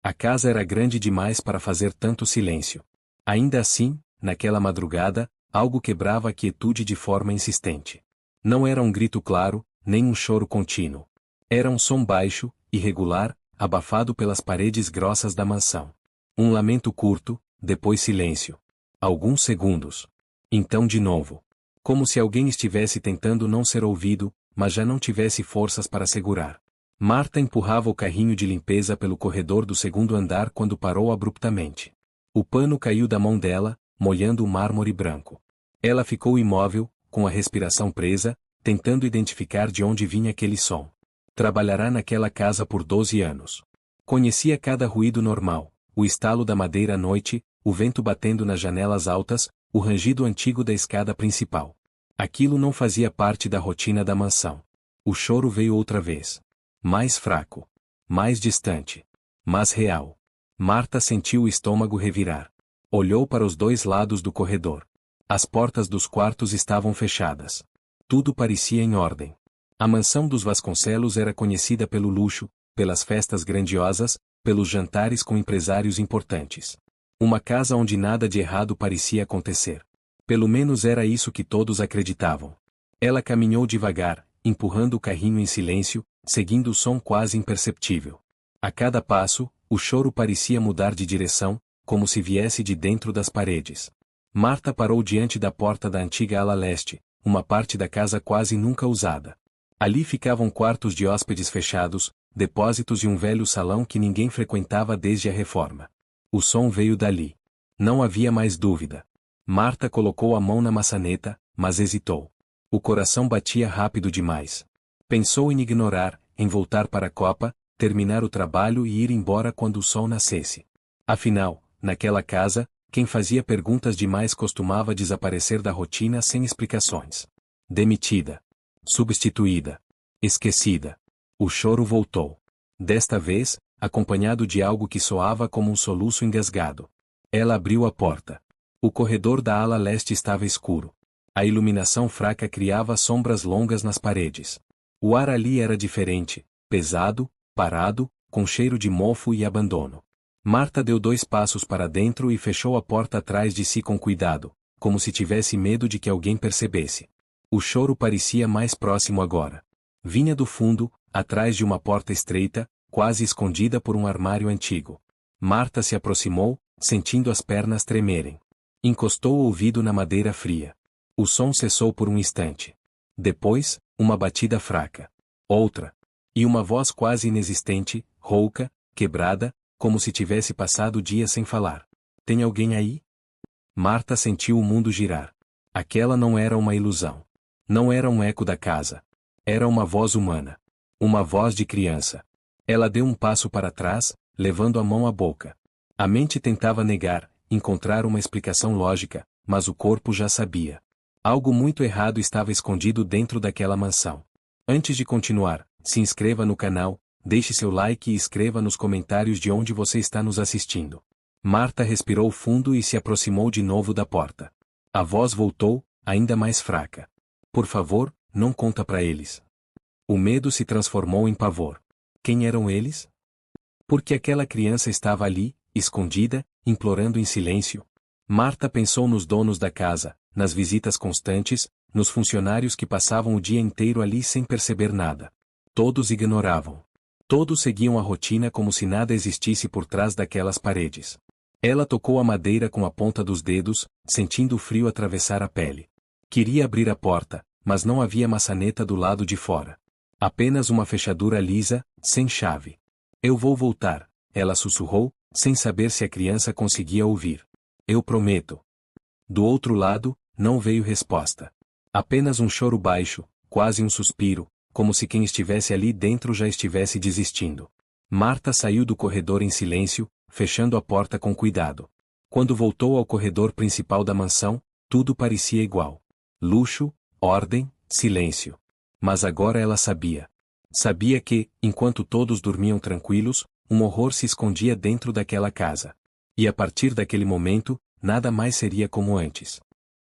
A casa era grande demais para fazer tanto silêncio. Ainda assim, naquela madrugada, algo quebrava a quietude de forma insistente. Não era um grito claro, nem um choro contínuo. Era um som baixo, irregular, abafado pelas paredes grossas da mansão. Um lamento curto, depois silêncio. Alguns segundos. Então de novo. Como se alguém estivesse tentando não ser ouvido, mas já não tivesse forças para segurar. Marta empurrava o carrinho de limpeza pelo corredor do segundo andar quando parou abruptamente. O pano caiu da mão dela, molhando o mármore branco. Ela ficou imóvel, com a respiração presa, tentando identificar de onde vinha aquele som. Trabalhará naquela casa por 12 anos. Conhecia cada ruído normal, o estalo da madeira à noite, o vento batendo nas janelas altas, o rangido antigo da escada principal. Aquilo não fazia parte da rotina da mansão. O choro veio outra vez. Mais fraco. Mais distante. Mas real. Marta sentiu o estômago revirar. Olhou para os dois lados do corredor. As portas dos quartos estavam fechadas. Tudo parecia em ordem. A mansão dos Vasconcelos era conhecida pelo luxo, pelas festas grandiosas, pelos jantares com empresários importantes. Uma casa onde nada de errado parecia acontecer. Pelo menos era isso que todos acreditavam. Ela caminhou devagar, empurrando o carrinho em silêncio, seguindo o som quase imperceptível. A cada passo, o choro parecia mudar de direção, como se viesse de dentro das paredes. Marta parou diante da porta da antiga ala leste, uma parte da casa quase nunca usada. Ali ficavam quartos de hóspedes fechados, depósitos e um velho salão que ninguém frequentava desde a reforma. O som veio dali. Não havia mais dúvida. Marta colocou a mão na maçaneta, mas hesitou. O coração batia rápido demais. Pensou em ignorar, em voltar para a copa, terminar o trabalho e ir embora quando o sol nascesse. Afinal, naquela casa, quem fazia perguntas demais costumava desaparecer da rotina sem explicações. Demitida. Substituída. Esquecida. O choro voltou. Desta vez, acompanhado de algo que soava como um soluço engasgado. Ela abriu a porta. O corredor da ala leste estava escuro. A iluminação fraca criava sombras longas nas paredes. O ar ali era diferente, pesado, parado, com cheiro de mofo e abandono. Marta deu 2 passos para dentro e fechou a porta atrás de si com cuidado, como se tivesse medo de que alguém percebesse. O choro parecia mais próximo agora. Vinha do fundo, atrás de uma porta estreita, quase escondida por um armário antigo. Marta se aproximou, sentindo as pernas tremerem. Encostou o ouvido na madeira fria. O som cessou por um instante. Depois, uma batida fraca. Outra. E uma voz quase inexistente, rouca, quebrada, como se tivesse passado o dia sem falar. Tem alguém aí? Marta sentiu o mundo girar. Aquela não era uma ilusão. Não era um eco da casa. Era uma voz humana. Uma voz de criança. Ela deu um passo para trás, levando a mão à boca. A mente tentava negar, encontrar uma explicação lógica, mas o corpo já sabia. Algo muito errado estava escondido dentro daquela mansão. Antes de continuar, se inscreva no canal, deixe seu like e escreva nos comentários de onde você está nos assistindo. Marta respirou fundo e se aproximou de novo da porta. A voz voltou, ainda mais fraca. Por favor, não conta para eles. O medo se transformou em pavor. Quem eram eles? Por que aquela criança estava ali, escondida, implorando em silêncio? Marta pensou nos donos da casa, nas visitas constantes, nos funcionários que passavam o dia inteiro ali sem perceber nada. Todos ignoravam. Todos seguiam a rotina como se nada existisse por trás daquelas paredes. Ela tocou a madeira com a ponta dos dedos, sentindo o frio atravessar a pele. Queria abrir a porta, mas não havia maçaneta do lado de fora. Apenas uma fechadura lisa, sem chave. Eu vou voltar, ela sussurrou, sem saber se a criança conseguia ouvir. Eu prometo. Do outro lado, não veio resposta. Apenas um choro baixo, quase um suspiro, como se quem estivesse ali dentro já estivesse desistindo. Marta saiu do corredor em silêncio, fechando a porta com cuidado. Quando voltou ao corredor principal da mansão, tudo parecia igual. Luxo, ordem, silêncio. Mas agora ela sabia. Sabia que, enquanto todos dormiam tranquilos, um horror se escondia dentro daquela casa. E a partir daquele momento, nada mais seria como antes.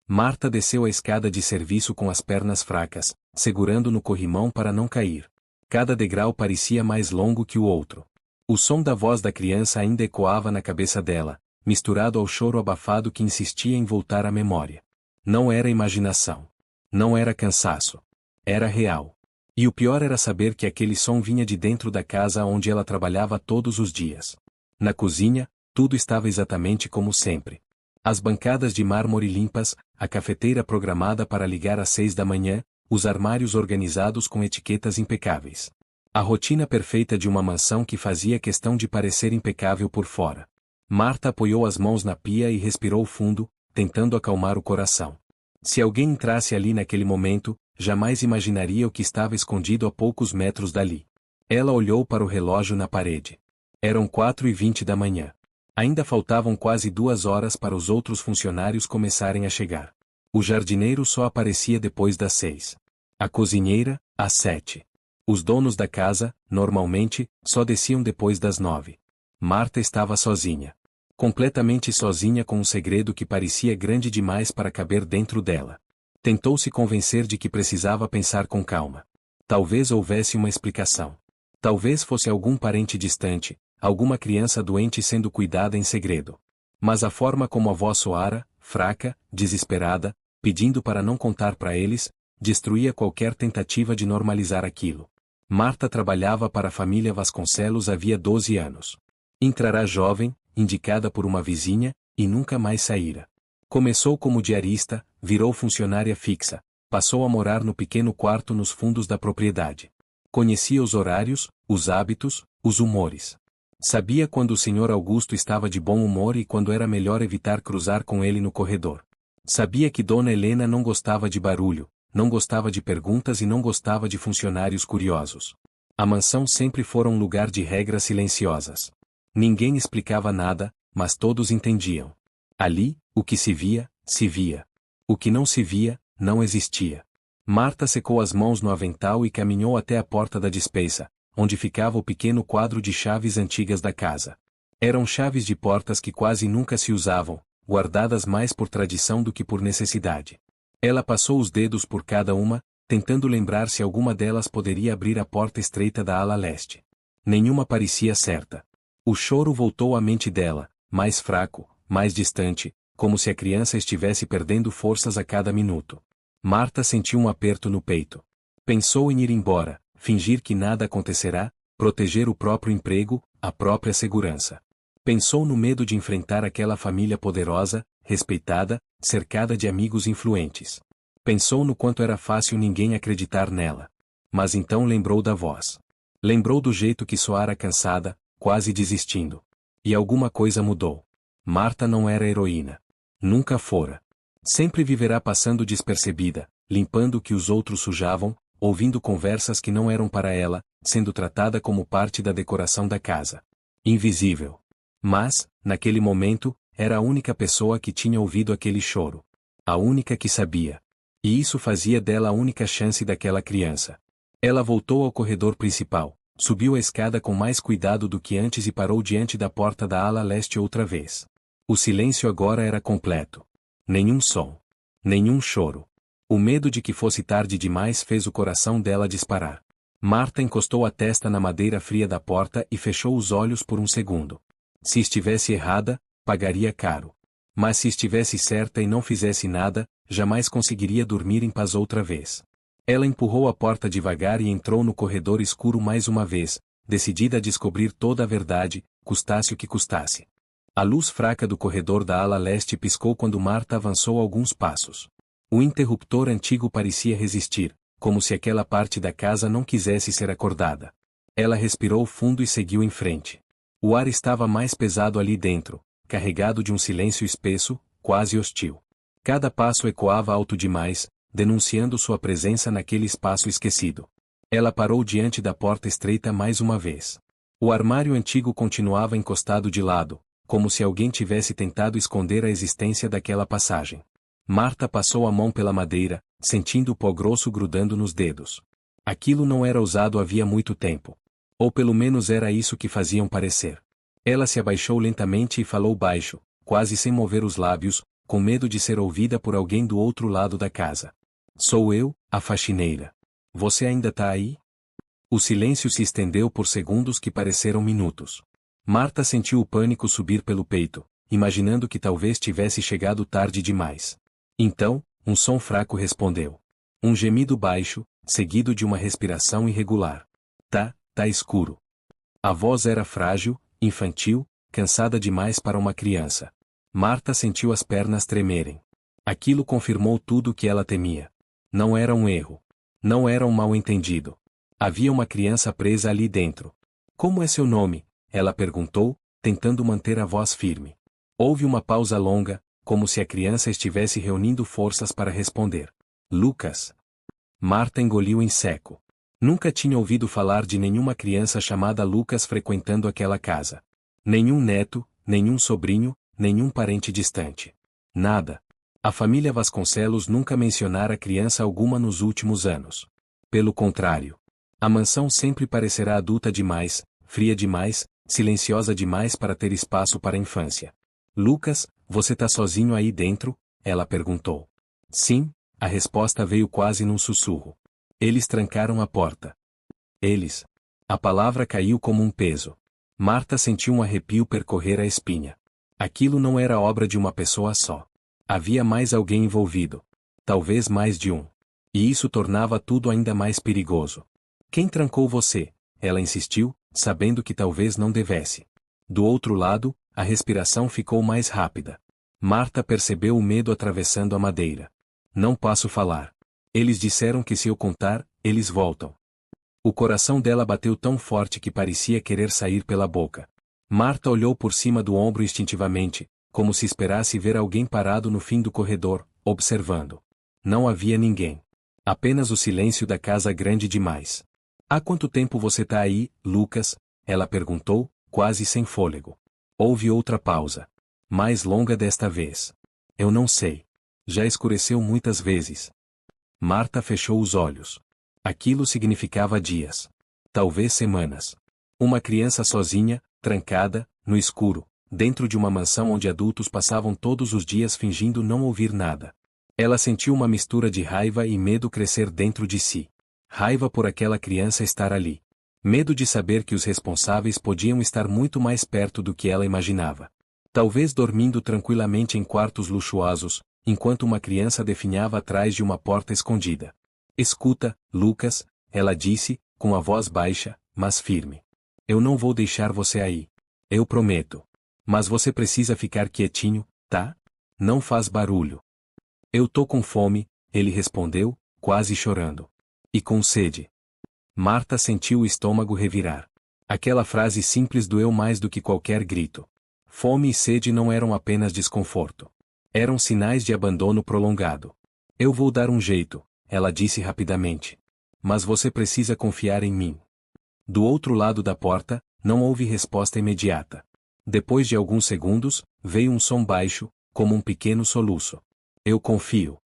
Marta desceu a escada de serviço com as pernas fracas, segurando no corrimão para não cair. Cada degrau parecia mais longo que o outro. O som da voz da criança ainda ecoava na cabeça dela, misturado ao choro abafado que insistia em voltar à memória. Não era imaginação. Não era cansaço. Era real. E o pior era saber que aquele som vinha de dentro da casa onde ela trabalhava todos os dias. Na cozinha, tudo estava exatamente como sempre. As bancadas de mármore limpas, a cafeteira programada para ligar às 6 da manhã, os armários organizados com etiquetas impecáveis. A rotina perfeita de uma mansão que fazia questão de parecer impecável por fora. Marta apoiou as mãos na pia e respirou fundo, tentando acalmar o coração. Se alguém entrasse ali naquele momento, jamais imaginaria o que estava escondido a poucos metros dali. Ela olhou para o relógio na parede. Eram 4h20 da manhã. Ainda faltavam quase 2 horas para os outros funcionários começarem a chegar. O jardineiro só aparecia depois das 6. A cozinheira, às 7. Os donos da casa, normalmente, só desciam depois das 9. Marta estava sozinha. Completamente sozinha com um segredo que parecia grande demais para caber dentro dela. Tentou se convencer de que precisava pensar com calma. Talvez houvesse uma explicação. Talvez fosse algum parente distante, alguma criança doente sendo cuidada em segredo. Mas a forma como a voz soara, fraca, desesperada, pedindo para não contar para eles, destruía qualquer tentativa de normalizar aquilo. Marta trabalhava para a família Vasconcelos havia 12 anos. Entrara jovem, indicada por uma vizinha, e nunca mais saíra. Começou como diarista, virou funcionária fixa, passou a morar no pequeno quarto nos fundos da propriedade. Conhecia os horários, os hábitos, os humores. Sabia quando o Sr. Augusto estava de bom humor e quando era melhor evitar cruzar com ele no corredor. Sabia que Dona Helena não gostava de barulho, não gostava de perguntas e não gostava de funcionários curiosos. A mansão sempre fora um lugar de regras silenciosas. Ninguém explicava nada, mas todos entendiam. Ali, o que se via, se via. O que não se via, não existia. Marta secou as mãos no avental e caminhou até a porta da despensa, onde ficava o pequeno quadro de chaves antigas da casa. Eram chaves de portas que quase nunca se usavam, guardadas mais por tradição do que por necessidade. Ela passou os dedos por cada uma, tentando lembrar se alguma delas poderia abrir a porta estreita da ala leste. Nenhuma parecia certa. O choro voltou à mente dela, mais fraco, mais distante, como se a criança estivesse perdendo forças a cada minuto. Marta sentiu um aperto no peito. Pensou em ir embora, fingir que nada acontecerá, proteger o próprio emprego, a própria segurança. Pensou no medo de enfrentar aquela família poderosa, respeitada, cercada de amigos influentes. Pensou no quanto era fácil ninguém acreditar nela. Mas então lembrou da voz. Lembrou do jeito que soara cansada, quase desistindo. E alguma coisa mudou. Marta não era heroína. Nunca fora. Sempre viverá passando despercebida, limpando o que os outros sujavam, ouvindo conversas que não eram para ela, sendo tratada como parte da decoração da casa. Invisível. Mas, naquele momento, era a única pessoa que tinha ouvido aquele choro. A única que sabia. E isso fazia dela a única chance daquela criança. Ela voltou ao corredor principal, subiu a escada com mais cuidado do que antes e parou diante da porta da ala leste outra vez. O silêncio agora era completo. Nenhum som. Nenhum choro. O medo de que fosse tarde demais fez o coração dela disparar. Marta encostou a testa na madeira fria da porta e fechou os olhos por um segundo. Se estivesse errada, pagaria caro. Mas se estivesse certa e não fizesse nada, jamais conseguiria dormir em paz outra vez. Ela empurrou a porta devagar e entrou no corredor escuro mais uma vez, decidida a descobrir toda a verdade, custasse o que custasse. A luz fraca do corredor da ala leste piscou quando Marta avançou alguns passos. O interruptor antigo parecia resistir, como se aquela parte da casa não quisesse ser acordada. Ela respirou fundo e seguiu em frente. O ar estava mais pesado ali dentro, carregado de um silêncio espesso, quase hostil. Cada passo ecoava alto demais, denunciando sua presença naquele espaço esquecido. Ela parou diante da porta estreita mais uma vez. O armário antigo continuava encostado de lado, como se alguém tivesse tentado esconder a existência daquela passagem. Marta passou a mão pela madeira, sentindo o pó grosso grudando nos dedos. Aquilo não era usado havia muito tempo. Ou pelo menos era isso que faziam parecer. Ela se abaixou lentamente e falou baixo, quase sem mover os lábios, com medo de ser ouvida por alguém do outro lado da casa. Sou eu, a faxineira. Você ainda tá aí? O silêncio se estendeu por segundos que pareceram minutos. Marta sentiu o pânico subir pelo peito, imaginando que talvez tivesse chegado tarde demais. Então, um som fraco respondeu. Um gemido baixo, seguido de uma respiração irregular. Tá escuro. A voz era frágil, infantil, cansada demais para uma criança. Marta sentiu as pernas tremerem. Aquilo confirmou tudo o que ela temia. Não era um erro. Não era um mal-entendido. Havia uma criança presa ali dentro. Como é seu nome? Ela perguntou, tentando manter a voz firme. Houve uma pausa longa, como se a criança estivesse reunindo forças para responder. Lucas. Marta engoliu em seco. Nunca tinha ouvido falar de nenhuma criança chamada Lucas frequentando aquela casa. Nenhum neto, nenhum sobrinho, nenhum parente distante. Nada. A família Vasconcelos nunca mencionara criança alguma nos últimos anos. Pelo contrário. A mansão sempre parecerá adulta demais, fria demais, silenciosa demais para ter espaço para a infância. Lucas, você tá sozinho aí dentro? Ela perguntou. Sim, a resposta veio quase num sussurro. Eles trancaram a porta. Eles. A palavra caiu como um peso. Marta sentiu um arrepio percorrer a espinha. Aquilo não era obra de uma pessoa só. Havia mais alguém envolvido. Talvez mais de um. E isso tornava tudo ainda mais perigoso. Quem trancou você? Ela insistiu, sabendo que talvez não devesse. Do outro lado, a respiração ficou mais rápida. Marta percebeu o medo atravessando a madeira. Não posso falar. Eles disseram que se eu contar, eles voltam. O coração dela bateu tão forte que parecia querer sair pela boca. Marta olhou por cima do ombro instintivamente, como se esperasse ver alguém parado no fim do corredor, observando. Não havia ninguém. Apenas o silêncio da casa grande demais. Há quanto tempo você tá aí, Lucas? Ela perguntou, quase sem fôlego. Houve outra pausa. Mais longa desta vez. Eu não sei. Já escureceu muitas vezes. Marta fechou os olhos. Aquilo significava dias. Talvez semanas. Uma criança sozinha, trancada, no escuro, dentro de uma mansão onde adultos passavam todos os dias fingindo não ouvir nada. Ela sentiu uma mistura de raiva e medo crescer dentro de si. Raiva por aquela criança estar ali. Medo de saber que os responsáveis podiam estar muito mais perto do que ela imaginava. Talvez dormindo tranquilamente em quartos luxuosos, enquanto uma criança definhava atrás de uma porta escondida. Escuta, Lucas, ela disse, com a voz baixa, mas firme. Eu não vou deixar você aí. Eu prometo. Mas você precisa ficar quietinho, tá? Não faz barulho. Eu tô com fome, ele respondeu, quase chorando. E com sede. Marta sentiu o estômago revirar. Aquela frase simples doeu mais do que qualquer grito. Fome e sede não eram apenas desconforto. Eram sinais de abandono prolongado. Eu vou dar um jeito, ela disse rapidamente. Mas você precisa confiar em mim. Do outro lado da porta, não houve resposta imediata. Depois de alguns segundos, veio um som baixo, como um pequeno soluço. Eu confio.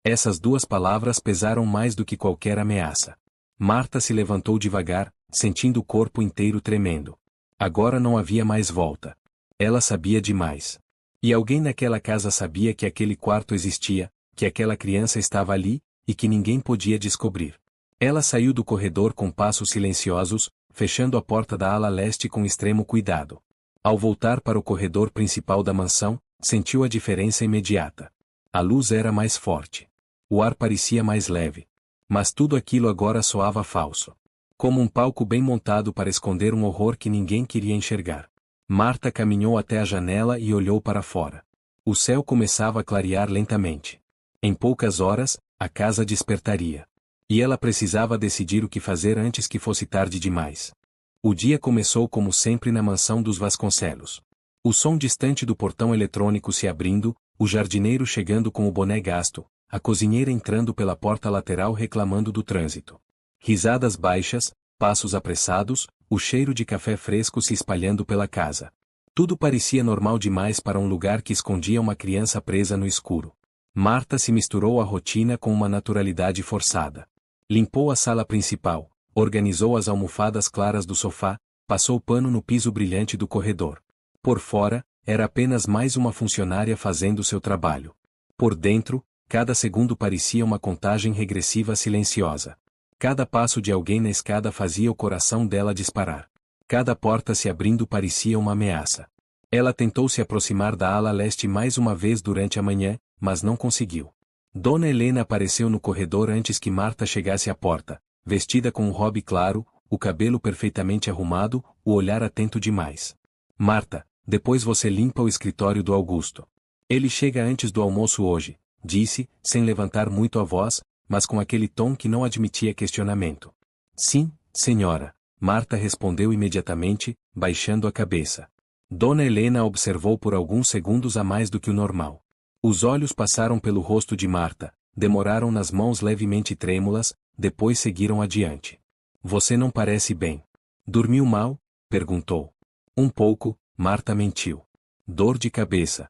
Essas duas palavras pesaram mais do que qualquer ameaça. Marta se levantou devagar, sentindo o corpo inteiro tremendo. Agora não havia mais volta. Ela sabia demais. E alguém naquela casa sabia que aquele quarto existia, que aquela criança estava ali, e que ninguém podia descobrir. Ela saiu do corredor com passos silenciosos, fechando a porta da ala leste com extremo cuidado. Ao voltar para o corredor principal da mansão, sentiu a diferença imediata. A luz era mais forte. O ar parecia mais leve. Mas tudo aquilo agora soava falso. Como um palco bem montado para esconder um horror que ninguém queria enxergar. Marta caminhou até a janela e olhou para fora. O céu começava a clarear lentamente. Em poucas horas, a casa despertaria. E ela precisava decidir o que fazer antes que fosse tarde demais. O dia começou como sempre na mansão dos Vasconcelos. O som distante do portão eletrônico se abrindo, o jardineiro chegando com o boné gasto, a cozinheira entrando pela porta lateral reclamando do trânsito. Risadas baixas, passos apressados, o cheiro de café fresco se espalhando pela casa. Tudo parecia normal demais para um lugar que escondia uma criança presa no escuro. Marta se misturou à rotina com uma naturalidade forçada. Limpou a sala principal, organizou as almofadas claras do sofá, passou pano no piso brilhante do corredor. Por fora, era apenas mais uma funcionária fazendo seu trabalho. Por dentro, cada segundo parecia uma contagem regressiva silenciosa. Cada passo de alguém na escada fazia o coração dela disparar. Cada porta se abrindo parecia uma ameaça. Ela tentou se aproximar da ala leste mais uma vez durante a manhã, mas não conseguiu. Dona Helena apareceu no corredor antes que Marta chegasse à porta, vestida com um robe claro, o cabelo perfeitamente arrumado, o olhar atento demais. Marta, depois você limpa o escritório do Augusto. Ele chega antes do almoço hoje, disse, sem levantar muito a voz, mas com aquele tom que não admitia questionamento. Sim, senhora, Marta respondeu imediatamente, baixando a cabeça. Dona Helena observou por alguns segundos a mais do que o normal. Os olhos passaram pelo rosto de Marta, demoraram nas mãos levemente trêmulas, depois seguiram adiante. Você não parece bem. Dormiu mal? Perguntou. Um pouco, Marta mentiu. Dor de cabeça.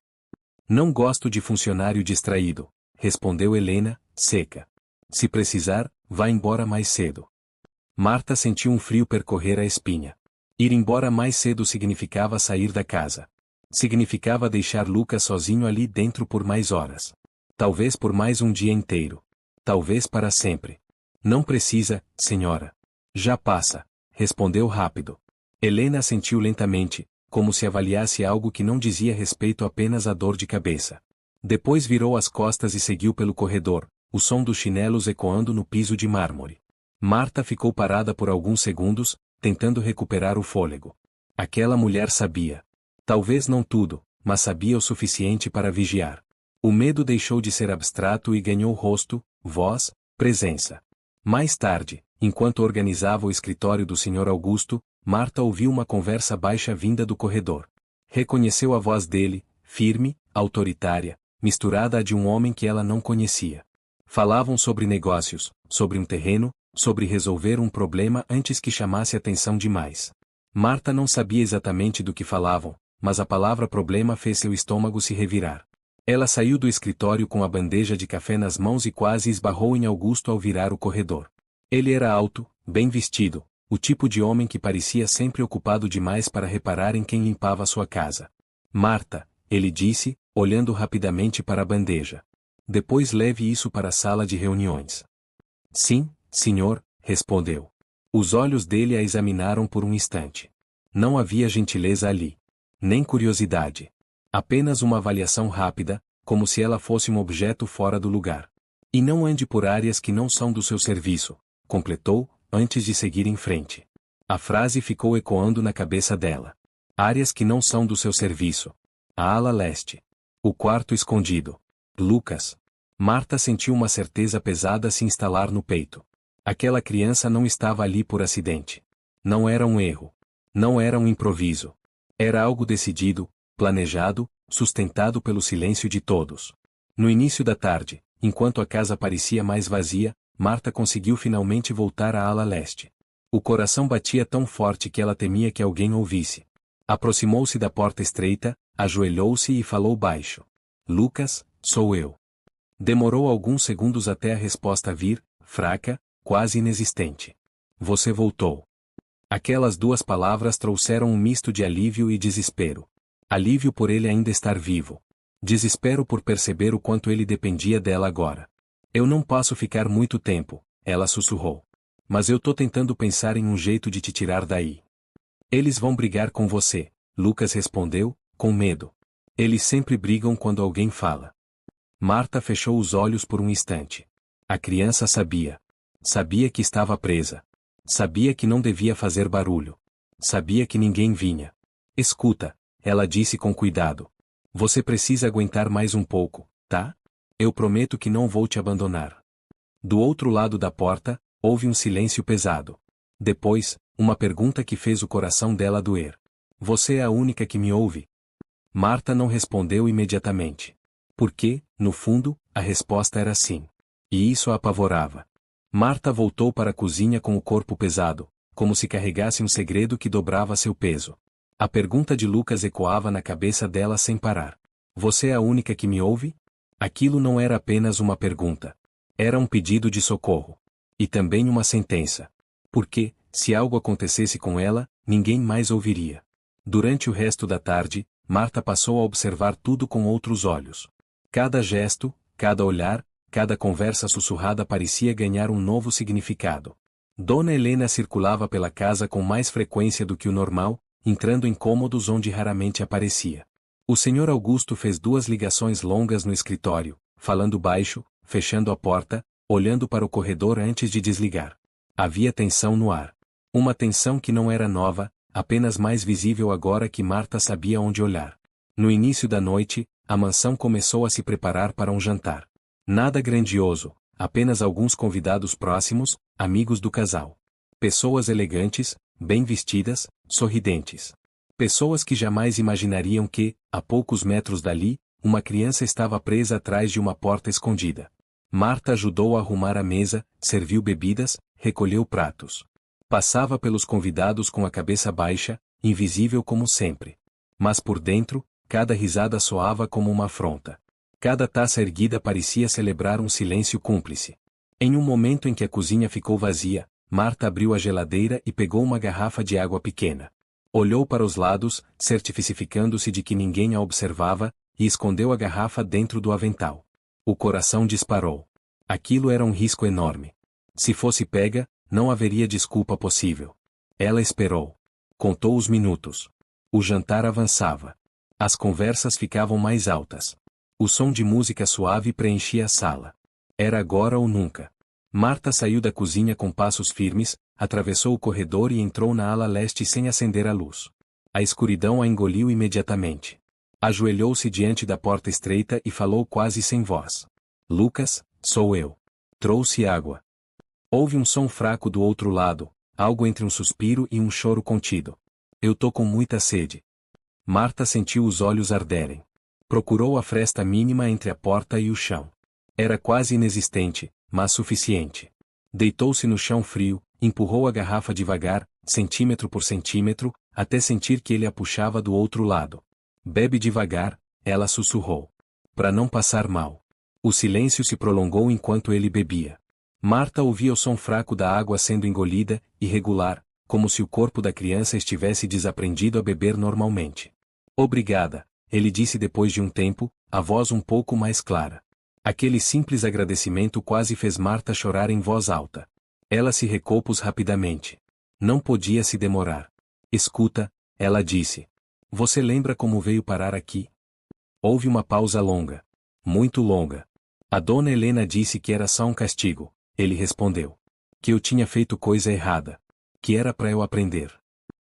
Não gosto de funcionário distraído, respondeu Helena, seca. Se precisar, vá embora mais cedo. Marta sentiu um frio percorrer a espinha. Ir embora mais cedo significava sair da casa. Significava deixar Lucas sozinho ali dentro por mais horas. Talvez por mais um dia inteiro. Talvez para sempre. Não precisa, senhora. Já passa, respondeu rápido. Helena sentiu lentamente, como se avaliasse algo que não dizia respeito apenas à dor de cabeça. Depois virou as costas e seguiu pelo corredor, o som dos chinelos ecoando no piso de mármore. Marta ficou parada por alguns segundos, tentando recuperar o fôlego. Aquela mulher sabia. Talvez não tudo, mas sabia o suficiente para vigiar. O medo deixou de ser abstrato e ganhou rosto, voz, presença. Mais tarde, enquanto organizava o escritório do Sr. Augusto, Marta ouviu uma conversa baixa vinda do corredor. Reconheceu a voz dele, firme, autoritária, misturada à de um homem que ela não conhecia. Falavam sobre negócios, sobre um terreno, sobre resolver um problema antes que chamasse atenção demais. Marta não sabia exatamente do que falavam, mas a palavra problema fez seu estômago se revirar. Ela saiu do escritório com a bandeja de café nas mãos e quase esbarrou em Augusto ao virar o corredor. Ele era alto, bem vestido, o tipo de homem que parecia sempre ocupado demais para reparar em quem limpava sua casa. Marta, ele disse, olhando rapidamente para a bandeja. Depois leve isso para a sala de reuniões. Sim, senhor, respondeu. Os olhos dele a examinaram por um instante. Não havia gentileza ali. Nem curiosidade. Apenas uma avaliação rápida, como se ela fosse um objeto fora do lugar. E não ande por áreas que não são do seu serviço, completou, antes de seguir em frente. A frase ficou ecoando na cabeça dela. Áreas que não são do seu serviço. A ala leste. O quarto escondido. Lucas. Marta sentiu uma certeza pesada se instalar no peito. Aquela criança não estava ali por acidente. Não era um erro. Não era um improviso. Era algo decidido, planejado, sustentado pelo silêncio de todos. No início da tarde, enquanto a casa parecia mais vazia, Marta conseguiu finalmente voltar à ala leste. O coração batia tão forte que ela temia que alguém ouvisse. Aproximou-se da porta estreita, ajoelhou-se e falou baixo. Lucas, sou eu. Demorou alguns segundos até a resposta vir, fraca, quase inexistente. Você voltou. Aquelas duas palavras trouxeram um misto de alívio e desespero. Alívio por ele ainda estar vivo. Desespero por perceber o quanto ele dependia dela agora. Eu não posso ficar muito tempo, ela sussurrou. Mas eu tô tentando pensar em um jeito de te tirar daí. Eles vão brigar com você, Lucas respondeu, com medo. Eles sempre brigam quando alguém fala. Marta fechou os olhos por um instante. A criança sabia. Sabia que estava presa. Sabia que não devia fazer barulho. Sabia que ninguém vinha. Escuta, ela disse com cuidado. Você precisa aguentar mais um pouco, tá? Eu prometo que não vou te abandonar. Do outro lado da porta, houve um silêncio pesado. Depois, uma pergunta que fez o coração dela doer. Você é a única que me ouve? Marta não respondeu imediatamente. Porque, no fundo, a resposta era sim. E isso a apavorava. Marta voltou para a cozinha com o corpo pesado, como se carregasse um segredo que dobrava seu peso. A pergunta de Lucas ecoava na cabeça dela sem parar. Você é a única que me ouve? Aquilo não era apenas uma pergunta. Era um pedido de socorro. E também uma sentença. Porque, se algo acontecesse com ela, ninguém mais ouviria. Durante o resto da tarde, Marta passou a observar tudo com outros olhos. Cada gesto, cada olhar, cada conversa sussurrada parecia ganhar um novo significado. Dona Helena circulava pela casa com mais frequência do que o normal, entrando em cômodos onde raramente aparecia. O Sr. Augusto fez 2 ligações longas no escritório, falando baixo, fechando a porta, olhando para o corredor antes de desligar. Havia tensão no ar. Uma tensão que não era nova, apenas mais visível agora que Marta sabia onde olhar. No início da noite, a mansão começou a se preparar para um jantar. Nada grandioso, apenas alguns convidados próximos, amigos do casal. Pessoas elegantes, bem vestidas, sorridentes. Pessoas que jamais imaginariam que, a poucos metros dali, uma criança estava presa atrás de uma porta escondida. Marta ajudou a arrumar a mesa, serviu bebidas, recolheu pratos. Passava pelos convidados com a cabeça baixa, invisível como sempre. Mas por dentro, cada risada soava como uma afronta. Cada taça erguida parecia celebrar um silêncio cúmplice. Em um momento em que a cozinha ficou vazia, Marta abriu a geladeira e pegou uma garrafa de água pequena. Olhou para os lados, certificando-se de que ninguém a observava, e escondeu a garrafa dentro do avental. O coração disparou. Aquilo era um risco enorme. Se fosse pega, não haveria desculpa possível. Ela esperou. Contou os minutos. O jantar avançava. As conversas ficavam mais altas. O som de música suave preenchia a sala. Era agora ou nunca. Marta saiu da cozinha com passos firmes, atravessou o corredor e entrou na ala leste sem acender a luz. A escuridão a engoliu imediatamente. Ajoelhou-se diante da porta estreita e falou quase sem voz. Lucas, sou eu. Trouxe água. Houve um som fraco do outro lado, algo entre um suspiro e um choro contido. Eu tô com muita sede. Marta sentiu os olhos arderem. Procurou a fresta mínima entre a porta e o chão. Era quase inexistente, mas suficiente. Deitou-se no chão frio, empurrou a garrafa devagar, centímetro por centímetro, até sentir que ele a puxava do outro lado. Bebe devagar, ela sussurrou. Para não passar mal. O silêncio se prolongou enquanto ele bebia. Marta ouvia o som fraco da água sendo engolida, irregular, como se o corpo da criança estivesse desaprendido a beber normalmente. Obrigada, ele disse depois de um tempo, a voz um pouco mais clara. Aquele simples agradecimento quase fez Marta chorar em voz alta. Ela se recompôs rapidamente. Não podia se demorar. Escuta, ela disse. Você lembra como veio parar aqui? Houve uma pausa longa. Muito longa. A dona Helena disse que era só um castigo, ele respondeu. Que eu tinha feito coisa errada. Que era para eu aprender.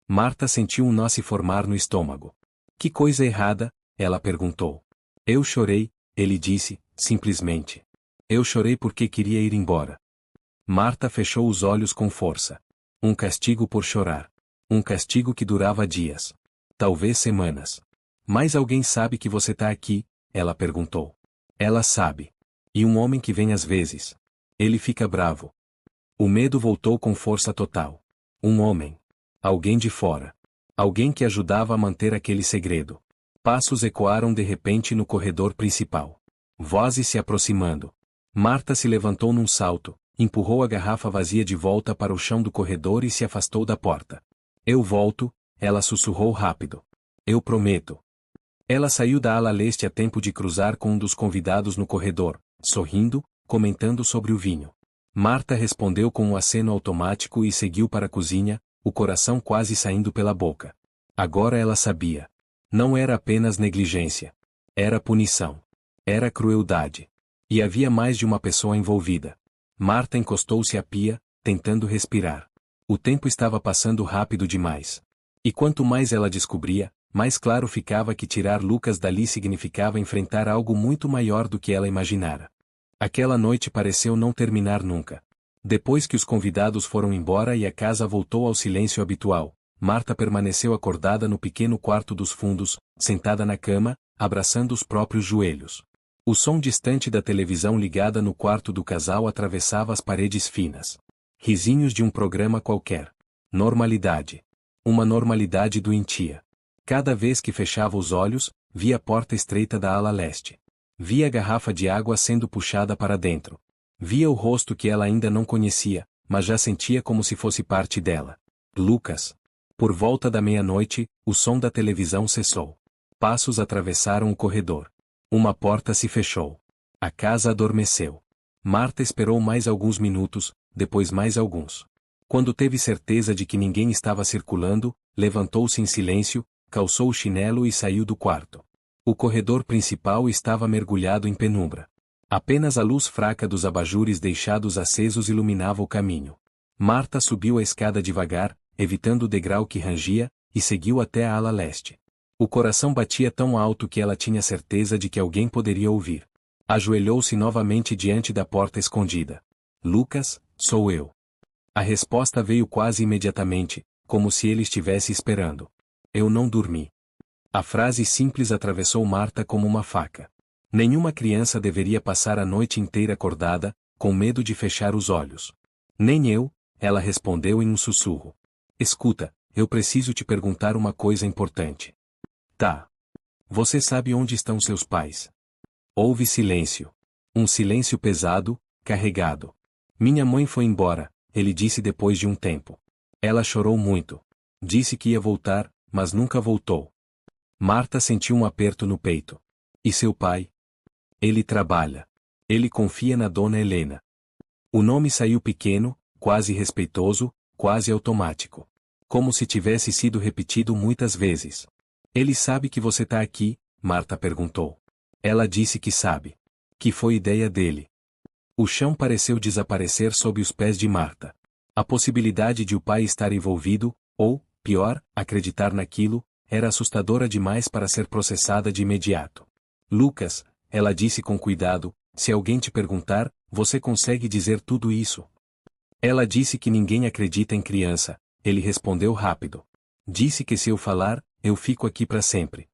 Marta sentiu um nó se formar no estômago. Que coisa errada? Ela perguntou. Eu chorei, ele disse, simplesmente. Eu chorei porque queria ir embora. Marta fechou os olhos com força. Um castigo por chorar. Um castigo que durava dias. Talvez semanas. Mas alguém sabe que você tá aqui? Ela perguntou. Ela sabe. E um homem que vem às vezes. Ele fica bravo. O medo voltou com força total. Um homem. Alguém de fora. Alguém que ajudava a manter aquele segredo. Passos ecoaram de repente no corredor principal. Vozes se aproximando. Marta se levantou num salto, empurrou a garrafa vazia de volta para o chão do corredor e se afastou da porta. Eu volto, ela sussurrou rápido. Eu prometo. Ela saiu da ala leste a tempo de cruzar com um dos convidados no corredor, sorrindo, comentando sobre o vinho. Marta respondeu com um aceno automático e seguiu para a cozinha, o coração quase saindo pela boca. Agora ela sabia. Não era apenas negligência. Era punição. Era crueldade. E havia mais de uma pessoa envolvida. Marta encostou-se à pia, tentando respirar. O tempo estava passando rápido demais. E quanto mais ela descobria, mais claro ficava que tirar Lucas dali significava enfrentar algo muito maior do que ela imaginara. Aquela noite pareceu não terminar nunca. Depois que os convidados foram embora e a casa voltou ao silêncio habitual, Marta permaneceu acordada no pequeno quarto dos fundos, sentada na cama, abraçando os próprios joelhos. O som distante da televisão ligada no quarto do casal atravessava as paredes finas. Risinhos de um programa qualquer. Normalidade. Uma normalidade doentia. Cada vez que fechava os olhos, via a porta estreita da ala leste. Via a garrafa de água sendo puxada para dentro. Via o rosto que ela ainda não conhecia, mas já sentia como se fosse parte dela. Lucas. Por volta da meia-noite, o som da televisão cessou. Passos atravessaram o corredor. Uma porta se fechou. A casa adormeceu. Marta esperou mais alguns minutos, depois mais alguns. Quando teve certeza de que ninguém estava circulando, levantou-se em silêncio, calçou o chinelo e saiu do quarto. O corredor principal estava mergulhado em penumbra. Apenas a luz fraca dos abajures deixados acesos iluminava o caminho. Marta subiu a escada devagar, evitando o degrau que rangia, e seguiu até a ala leste. O coração batia tão alto que ela tinha certeza de que alguém poderia ouvir. Ajoelhou-se novamente diante da porta escondida. Lucas, sou eu. A resposta veio quase imediatamente, como se ele estivesse esperando. Eu não dormi. A frase simples atravessou Marta como uma faca. Nenhuma criança deveria passar a noite inteira acordada, com medo de fechar os olhos. Nem eu, ela respondeu em um sussurro. Escuta, eu preciso te perguntar uma coisa importante. Tá. Você sabe onde estão seus pais? Houve silêncio. Um silêncio pesado, carregado. Minha mãe foi embora, ele disse depois de um tempo. Ela chorou muito. Disse que ia voltar, mas nunca voltou. Marta sentiu um aperto no peito. E seu pai? Ele trabalha. Ele confia na dona Helena. O nome saiu pequeno, quase respeitoso, quase automático. Como se tivesse sido repetido muitas vezes. Ele sabe que você tá aqui? Marta perguntou. Ela disse que sabe. Que foi ideia dele. O chão pareceu desaparecer sob os pés de Marta. A possibilidade de o pai estar envolvido, ou, pior, acreditar naquilo, era assustadora demais para ser processada de imediato. Lucas, ela disse com cuidado, se alguém te perguntar, você consegue dizer tudo isso? Ela disse que ninguém acredita em criança, ele respondeu rápido. Disse que se eu falar, eu fico aqui para sempre.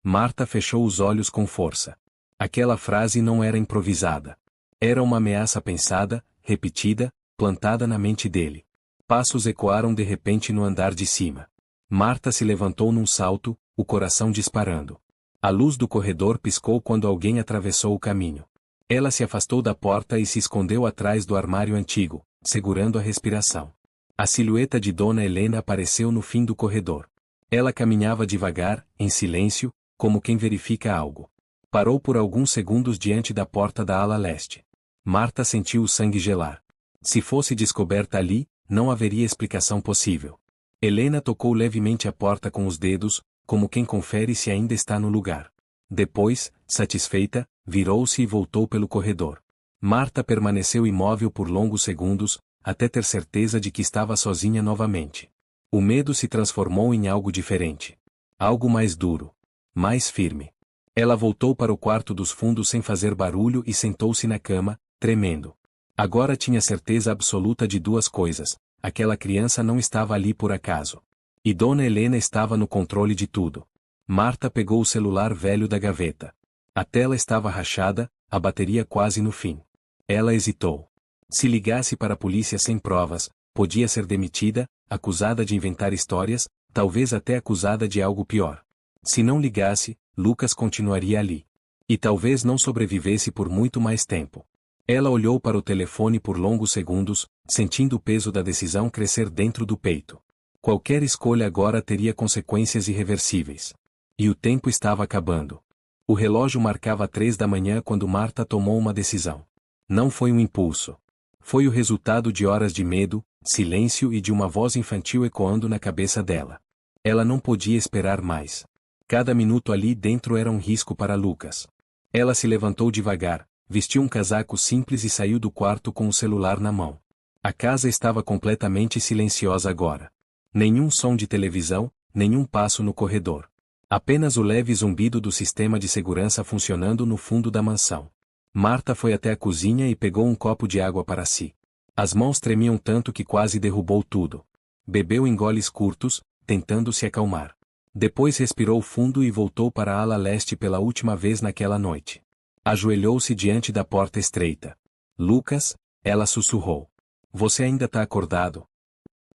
Marta fechou os olhos com força. Aquela frase não era improvisada. Era uma ameaça pensada, repetida, plantada na mente dele. Passos ecoaram de repente no andar de cima. Marta se levantou num salto, o coração disparando. A luz do corredor piscou quando alguém atravessou o caminho. Ela se afastou da porta e se escondeu atrás do armário antigo, segurando a respiração. A silhueta de Dona Helena apareceu no fim do corredor. Ela caminhava devagar, em silêncio, como quem verifica algo. Parou por alguns segundos diante da porta da ala leste. Marta sentiu o sangue gelar. Se fosse descoberta ali, não haveria explicação possível. Helena tocou levemente a porta com os dedos, como quem confere se ainda está no lugar. Depois, satisfeita, virou-se e voltou pelo corredor. Marta permaneceu imóvel por longos segundos, até ter certeza de que estava sozinha novamente. O medo se transformou em algo diferente. Algo mais duro. Mais firme. Ela voltou para o quarto dos fundos sem fazer barulho e sentou-se na cama, tremendo. Agora tinha certeza absoluta de duas coisas: aquela criança não estava ali por acaso. E Dona Helena estava no controle de tudo. Marta pegou o celular velho da gaveta. A tela estava rachada, a bateria quase no fim. Ela hesitou. Se ligasse para a polícia sem provas, podia ser demitida, acusada de inventar histórias, talvez até acusada de algo pior. Se não ligasse, Lucas continuaria ali. E talvez não sobrevivesse por muito mais tempo. Ela olhou para o telefone por longos segundos, sentindo o peso da decisão crescer dentro do peito. Qualquer escolha agora teria consequências irreversíveis. E o tempo estava acabando. O relógio marcava 3 da manhã quando Marta tomou uma decisão. Não foi um impulso. Foi o resultado de horas de medo, silêncio e de uma voz infantil ecoando na cabeça dela. Ela não podia esperar mais. Cada minuto ali dentro era um risco para Lucas. Ela se levantou devagar, vestiu um casaco simples e saiu do quarto com o celular na mão. A casa estava completamente silenciosa agora. Nenhum som de televisão, nenhum passo no corredor. Apenas o leve zumbido do sistema de segurança funcionando no fundo da mansão. Marta foi até a cozinha e pegou um copo de água para si. As mãos tremiam tanto que quase derrubou tudo. Bebeu em goles curtos, tentando se acalmar. Depois respirou fundo e voltou para a ala leste pela última vez naquela noite. Ajoelhou-se diante da porta estreita. Lucas, ela sussurrou. Você ainda tá acordado?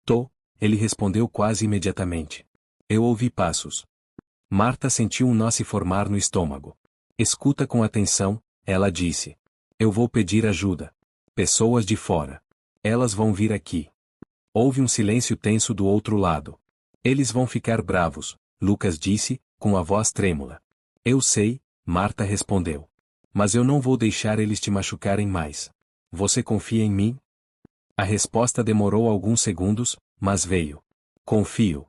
Tô, ele respondeu quase imediatamente. Eu ouvi passos. Marta sentiu um nó se formar no estômago. Escuta com atenção, ela disse. Eu vou pedir ajuda. Pessoas de fora. Elas vão vir aqui. Houve um silêncio tenso do outro lado. Eles vão ficar bravos, Lucas disse, com a voz trêmula. Eu sei, Marta respondeu. Mas eu não vou deixar eles te machucarem mais. Você confia em mim? A resposta demorou alguns segundos, mas veio. Confio.